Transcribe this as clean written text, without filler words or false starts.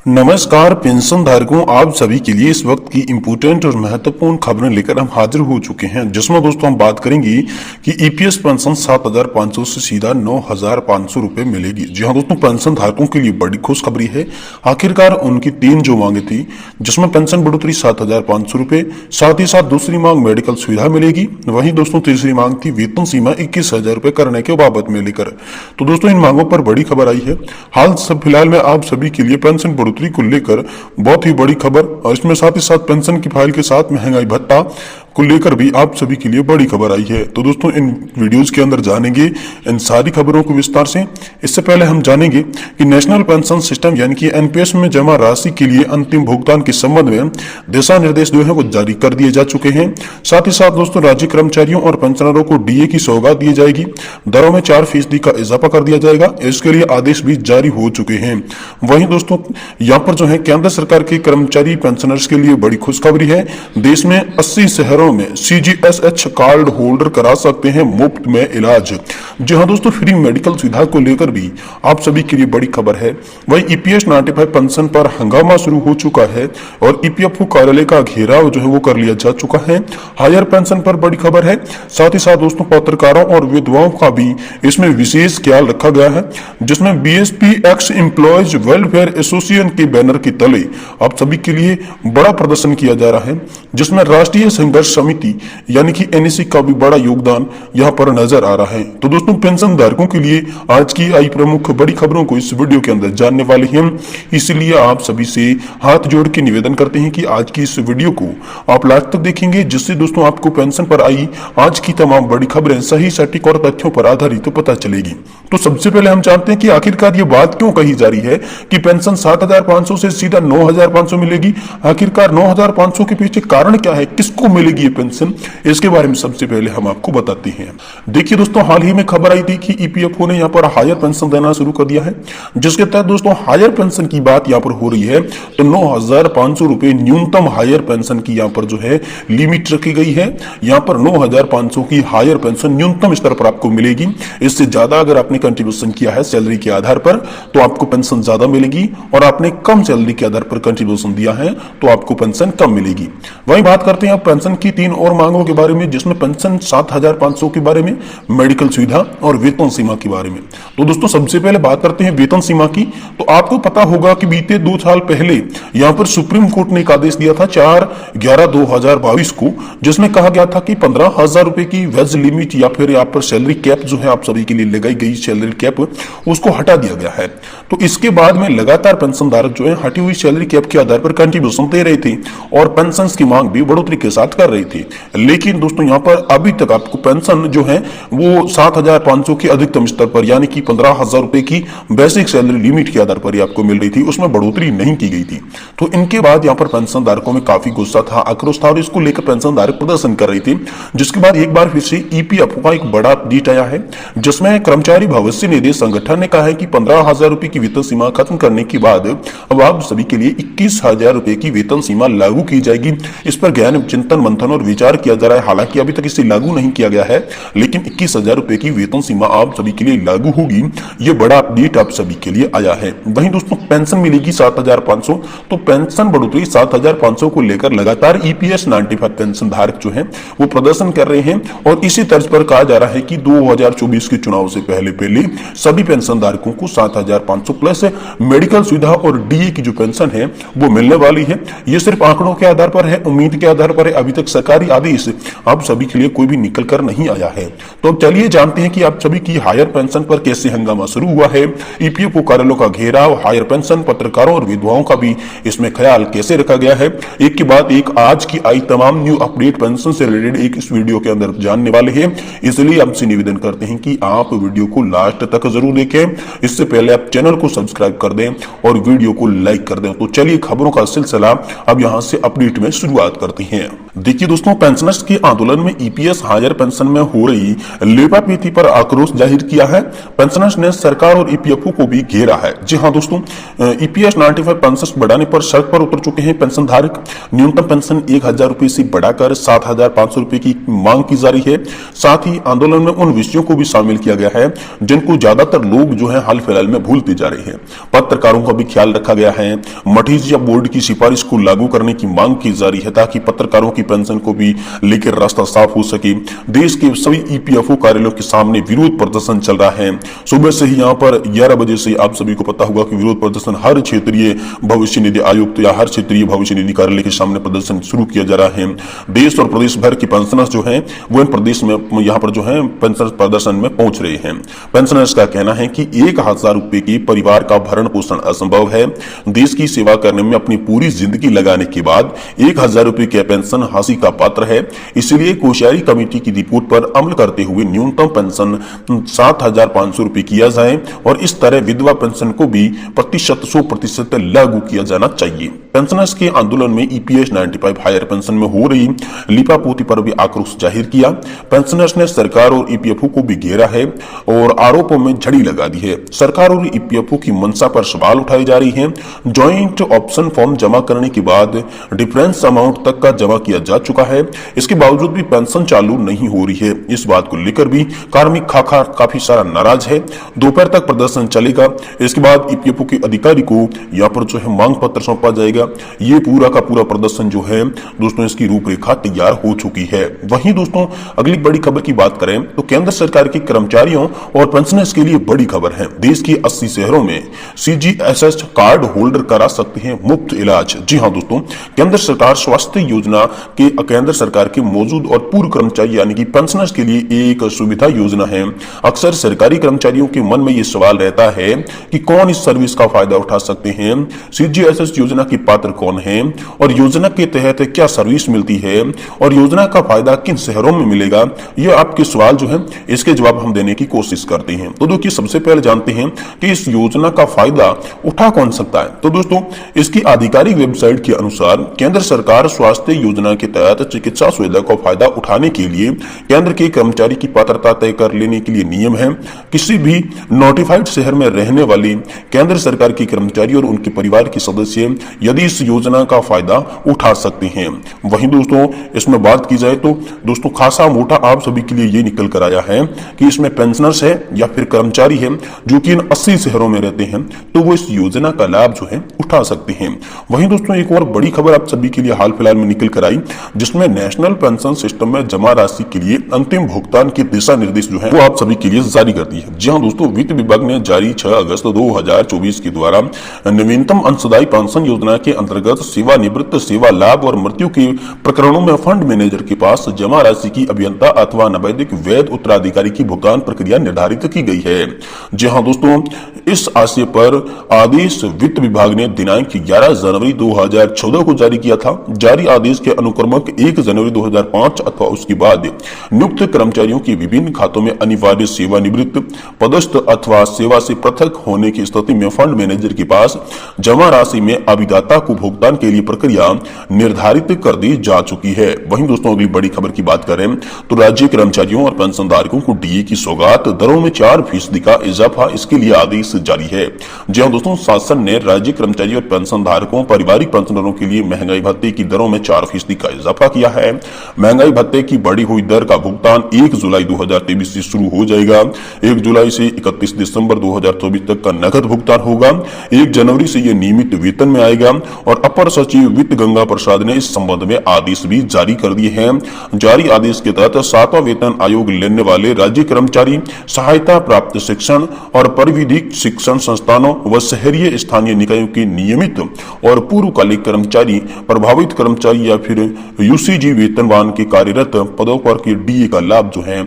नमस्कार पेंशन धारकों, आप सभी के लिए इस वक्त की इम्पोर्टेंट और महत्वपूर्ण खबरें लेकर हम हाजिर हो चुके हैं, जिसमें दोस्तों हम बात करेंगे कि ईपीएस पेंशन 7,500 से सीधा 9,500 रुपए मिलेगी। जी हाँ दोस्तों, पेंशन धारकों के लिए बड़ी खुशखबरी है। आखिरकार उनकी 3 जो मांगे थी, जिसमें पेंशन बढ़ोतरी 7,500 रुपए, साथ ही साथ दूसरी मांग मेडिकल सुविधा मिलेगी। वहीं दोस्तों तीसरी मांग थी वेतन सीमा 21,000 रुपए करने के बाबत में लेकर। तो दोस्तों इन मांगों पर बड़ी खबर आई है। फिलहाल में आप सभी के लिए पेंशन को लेकर बहुत ही बड़ी खबर, और इसमें साथ ही साथ पेंशन की फाइल के साथ महंगाई भत्ता को लेकर भी आप सभी के लिए बड़ी खबर आई है। तो दोस्तों इन वीडियोस के अंदर जानेंगे इन सारी खबरों को विस्तार से। इससे पहले हम जानेंगे कि नेशनल पेंशन सिस्टम यानी कि एनपीएस में जमा राशि के लिए अंतिम भुगतान के संबंध में दिशा निर्देश जो है वो जारी कर दिए जा चुके हैं। साथ ही साथ दोस्तों राज्य कर्मचारियों और पेंशनरों को डीए की सौगात दी जाएगी। दरों में 4% का इजाफा कर दिया जाएगा। इसके लिए आदेश भी जारी हो चुके हैं। वहीं दोस्तों यहाँ पर जो है केंद्र सरकार के कर्मचारी पेंशनर्स के लिए बड़ी खुशखबरी है। देश में 80 शहरों में सीजीएसएच कार्ड होल्डर करा सकते हैं मुफ्त में इलाज। जी हाँ दोस्तों, फ्री मेडिकल सुविधा को लेकर भी आप सभी के लिए बड़ी खबर है। वही ईपीएस 95 पेंशन पर हंगामा शुरू हो चुका है और ईपीएफओ कार्यालय का घेराव जो है वो कर लिया जा चुका है। हायर पेंशन पर बड़ी खबर है। साथ ही साथ दोस्तों पत्रकारों और विधवाओं का भी इसमें विशेष ख्याल रखा गया है, जिसमें BSP x employees welfare association के बैनर के तले आप सभी के लिए बड़ा प्रदर्शन किया जा रहा है, जिसमें राष्ट्रीय संघर्ष समिति यानी कि एनएससी का भी बड़ा योगदान यहां पर नजर आ रहा है। तो दोस्तों पेंशन धारकों के लिए आज की आई प्रमुख बड़ी खबरों को इस वीडियो के अंदर जानने वाले हैं। इसलिए आप सभी से हाथ जोड़ के निवेदन करते हैं कि आज की इस वीडियो को आप लास्ट तक देखेंगे, जिससे दोस्तों आपको पेंशन पर आई आज की तमाम बड़ी खबरें सही सटीक और तथ्यों पर आधारित तो पता चलेगी। तो सबसे पहले हम जानते हैं कि आखिरकार ये बात क्यों कही जा रही है कि पेंशन 7,500 से सीधा 9,500 मिलेगी। आखिरकार 9,500 के पीछे कारण क्या है, किसको मिलेगी ये पेंशन, इसके बारे में सबसे पहले हम आपको बताते हैं। देखिए दोस्तों, हाल ही में खबर आई थी कि ईपीएफओ ने यहाँ पर हायर पेंशन देना शुरू कर दिया है, जिसके तहत दोस्तों हायर पेंशन की बात यहाँ पर हो रही है। तो 9,500 रुपए न्यूनतम हायर पेंशन की यहाँ पर जो है लिमिट रखी गई है। यहाँ पर 9,500 की हायर पेंशन न्यूनतम स्तर पर आपको मिलेगी। इससे ज्यादा अगर आपने कंट्रीब्यूशन किया है सैलरी के आधार पर तो आपको पेंशन ज्यादा मिलेगी, और आपने कम सैलरी के आधार पर कंट्रीब्यूशन दिया है तो आपको पेंशन कम मिलेगी। वहीं बात करते हैं पेंशन की 3 और मांगों के बारे में, जिसमें पेंशन 7,500 के बारे में, मेडिकल सुविधा और वेतन सीमा के बारे में। तो दोस्तों सबसे पहले बात करते हैं वेतन सीमा की। तो आपको पता होगा कि बीते 2 साल पहले यहां पर सुप्रीम कोर्ट ने एक आदेश दिया था 4/11/2022 को, जिसमें कहा गया था कि 15,000 रुपए की वेज लिमिट या फिर यहाँ पर सैलरी कैप जो है आप सभी के लिए लगाई गई सैलरी कैप, उसको हटा दिया गया है। तो इसके बाद में लगातार पेंशन धारक जो है हटी हुई सैलरी कैप के आधार पर कंट्रीब्यूशन दे रहे थे और पेंशन की मांग भी बढ़ोतरी के साथ कर रहे थे। लेकिन दोस्तों यहाँ पर अभी तक आपको पेंशन जो है वो 7,500 के अधिकतम स्तर पर यानी कि 15,000 रुपए की बेसिक सैलरी लिमिट के आधार पर ही आपको मिल रही थी, उसमें बढ़ोतरी नहीं की गई थी। तो इनके बाद यहाँ पर पेंशन धारकों में काफी गुस्सा था, आक्रोश था, और इसको लेकर पेंशन धारक प्रदर्शन कर रही थी। जिसके बाद एक बार फिर से ईपीएफओ का एक बड़ा अपडेट आया है, जिसमें कर्मचारी भविष्य निधि संगठन ने कहा है कि 15,000 रुपए की वेतन सीमा खत्म करने के बाद अब आप सभी के लिए 21,000 रुपए की वेतन सीमा लागू की जाएगी। इस पर गहन चिंतन मंथन और विचार किया जा रहा है। हालांकि अभी तक इसे लागू नहीं किया गया है, लेकिन 21,000 रुपए की वेतन सीमा आप सभी के लिए लागू होगी। ये बड़ा अपडेट आप सभी के लिए आया है। वहीं दोस्तों पेंशन मिलेगी 7,500। तो पेंशन बढ़ोतरी 7,500 को लेकर लगातार ईपीएस 95 पेंशन धारक जो है वो प्रदर्शन कर रहे हैं, और इसी तर्ज पर कहा जा रहा है कि 2024 के चुनाव से पहले सभी पेंशन धारकों को 7,500 प्लस मेडिकल सुविधा और डीए की जो पेंशन है वो मिलने वाली है। ये सिर्फ आंकड़ों के आधार पर है, उम्मीद के आधार पर है। अभी तक सरकारी आदेश आप सभी के लिए कोई भी निकल कर नहीं आया है। तो अब चलिए जानते हैं कि आप सभी की हायर पेंशन पर कैसे हंगामा शुरू हुआ है। ईपीएफओ कार्यालयों का घेराव, हायर पेंशन, पत्रकारों और विधवाओं का भी इसमें ख्याल कैसे रखा गया है, एक के बाद एक आज की आई तमाम न्यू अपडेट पेंशन से रिलेटेड एक इस वीडियो के अंदर जानने वाले हैं। इसलिए आपसे निवेदन करते हैं कि आप वीडियो को लास्ट तक जरूर देखें। इससे पहले आप चैनल को सब्सक्राइब कर दें और वीडियो को लाइक कर दें। तो चलिए खबरों का सिलसिला अब यहां से अपडेट में शुरुआत करते हैं। देखिए दोस्तों, पेंशनर्स के आंदोलन में ईपीएस हायर पेंशन में हो रही लेपापेती पर आक्रोश जाहिर किया है। पेंशनर्स ने सरकार और ईपीएफओ को भी घेरा है। जी हां दोस्तों, ईपीएस 95 पेंशन बढ़ाने पर सड़क पर उतर चुके हैं पेंशन धारक। न्यूनतम पेंशन 1000 रुपए से बढ़ाकर 7500 रुपए की मांग की जा रही है। साथ ही आंदोलन में उन विषयों को भी शामिल किया गया है जिनको ज्यादातर लोग जो है हाल फिलहाल में भूलते जा रहे हैं। पत्रकारों का भी ख्याल रखा गया है। मठीज या बोर्ड की सिफारिश को लागू करने की मांग की जा रही है ताकि पत्रकारों की पेंशन को भी लेकर रास्ता साफ हो सके। देश के सभी ईपीएफओ कार्यालयों के सामने विरोध प्रदर्शन चल रहा है। सुबह से ही यहाँ पर 11 बजे से आप सभी को पता होगा कि विरोध प्रदर्शन हर क्षेत्रीय भविष्य निधि आयुक्त या हर क्षेत्रीय भविष्य निधि कार्यालय के सामने प्रदर्शन शुरू किया जा रहा है। देश और प्रदेश भर के पेंशनर्स जो है वो इन प्रदेश में यहाँ पर जो है पेंशन प्रदर्शन में पहुंच रहे हैं। पेंशनर्स का कहना है कि 1000 रुपए की परिवार का भरण पोषण असंभव है। देश की सेवा करने में अपनी पूरी जिंदगी लगाने के बाद 1000 रुपए की पेंशन हासिल का पात्र है। इसलिए कोश्यारी कमेटी की रिपोर्ट पर अमल करते हुए न्यूनतम पेंशन 7500 रुपए किया जाए और इस तरह विधवा पेंशन को भी 100% लागू किया जाना चाहिए। पेंशनर्स के आंदोलन में ईपीएस 95 हायर पेंशन में हो रही लिपापोती पर भी आक्रोश जाहिर किया। पेंशनर्स ने सरकार और ईपीएफओ को भी घेरा है और आरोपों में झड़ी लगा दी है। सरकार और ईपीएफओ की मंशा पर सवाल उठाई जा रही है। ज्वाइंट ऑप्शन फॉर्म जमा करने के बाद डिफरेंस अमाउंट तक का जमा किया जा चुका है। इसके बावजूद भी पेंशन चालू नहीं हो रही है। इस बात को लेकर भी कार्मिक खाखा काफी सारा नाराज है। दोपहर तक प्रदर्शन चलेगा। इसके बाद ईपीएफओ के अधिकारी को यहाँ पर जो है मांग पत्र सौंपा जाएगा। ये पूरा का पूरा प्रदर्शन जो है दोस्तों इसकी रूपरेखा तैयार हो चुकी है। वहीं दोस्तों अगली बड़ी खबर की बात करें तो केंद्र सरकार के कर्मचारियों और पेंशनर्स के लिए बड़ी खबर है। देश के 80 शहरों में सीजीएसएस कार्ड होल्डर करा सकते हैं मुफ्त इलाज। जी हाँ दोस्तों, केंद्र सरकार स्वास्थ्य योजना के केंद्र सरकार के मौजूद और पूर्व कर्मचारी यानी कि पेंशनर्स के लिए एक सुविधा योजना है। अक्सर सरकारी कर्मचारियों के मन में ये सवाल रहता है कि कौन इस सर्विस का फायदा उठा सकते हैं, सीजीएसएस योजना के पात्र कौन है और योजना के तहत क्या सर्विस मिलती है और योजना का फायदा किन शहरों में मिलेगा। ये आपके सवाल जो है इसके जवाब हम देने की कोशिश करते हैं। तो देखिए सबसे पहले जानते हैं कि इस योजना का फायदा उठा कौन सकता है। तो दोस्तों इसकी आधिकारिक वेबसाइट के अनुसार केंद्र सरकार स्वास्थ्य योजना के तहत चिकित्सा सुविधा का फायदा उठाने के लिए केंद्र के कर्मचारी की पात्रता तय कर लेने के लिए नियम है। किसी भी नोटिफाइड शहर में रहने वाले केंद्र सरकार के कर्मचारी और उनके परिवार के सदस्य यदि इस योजना का फायदा उठा सकते हैं। वहीं दोस्तों इसमें बात की जाए तो दोस्तों खासा मोटा आप सभी के लिए ये निकल कर आया है कि इसमें पेंशनर्स है या फिर कर्मचारी है जो कि इन 80 शहरों में रहते हैं तो वो इस योजना का लाभ जो है उठा सकते हैं। वहीं दोस्तों एक और बड़ी खबर आप सभी के लिए हाल फिलहाल में निकल कर आई जिसमें नेशनल पेंशन सिस्टम में जमा राशि के लिए अंतिम भुगतान के दिशा निर्देश जो है वो आप सभी के लिए जारी कर दी है। जी हाँ दोस्तों, वित्त विभाग ने जारी 6 अगस्त 2024 के द्वारा नवीनतम अंशदायी पेंशन योजना के अंतर्गत सेवानिवृत्त, सेवा लाभ और मृत्यु के प्रकरणों में फंड मैनेजर के पास जमा राशि की अभियंता अथवा नवैधिक वैध उत्तराधिकारी की भुगतान प्रक्रिया निर्धारित की गई है। जी हाँ दोस्तों, इस आशय पर आदेश वित्त विभाग ने दिनांक 11 जनवरी 2014 को जारी किया था। जारी आदेश के अनुक्रमक 1 जनवरी 2005 अथवा उसके बाद नियुक्त कर्मचारियों के विभिन्न खातों में अनिवार्य सेवानिवृत्त, पदस्थ अथवा सेवा से पृथक होने की स्थिति में फंड मैनेजर के पास जमा राशि में अभिदाता को भुगतान के लिए प्रक्रिया निर्धारित कर दी जा चुकी है। वहीं दोस्तों अगली बड़ी खबर की बात करें तो राज्य कर्मचारियों और पेंशन धारकों को डीए की सौगात, दरों में 4% का इजाफा, इसके लिए आदेश जारी है। जी हाँ दोस्तों, शासन ने राज्य कर्मचारी और पेंशन धारकों, पारिवारिक पेंशनरों के लिए महंगाई भत्ते की दरों में 4% का इजाफा किया है। महंगाई भत्ते की बढ़ी हुई दर का भुगतान 1 जुलाई 2023 से शुरू हो जाएगा। 1 जुलाई से 31 दिसंबर 2024 तक का नकद भुगतान होगा। 1 जनवरी से यह नियमित वेतन में आएगा और अपर सचिव वित्त गंगा प्रसाद ने इस संबंध में आदेश भी जारी कर दिए हैं। जारी आदेश के तहत 7वां वेतन आयोग लेने वाले राज्य कर्मचारी, सहायता प्राप्त शिक्षण और परिविधिक शिक्षण संस्थानों व शहरी स्थानीय निकायों के नियमित और पूर्वकालिक कर्मचारी, प्रभावित कर्मचारी या फिर यूसीजी वेतनमान के कार्यरत पदों पर के डीए का लाभ जो है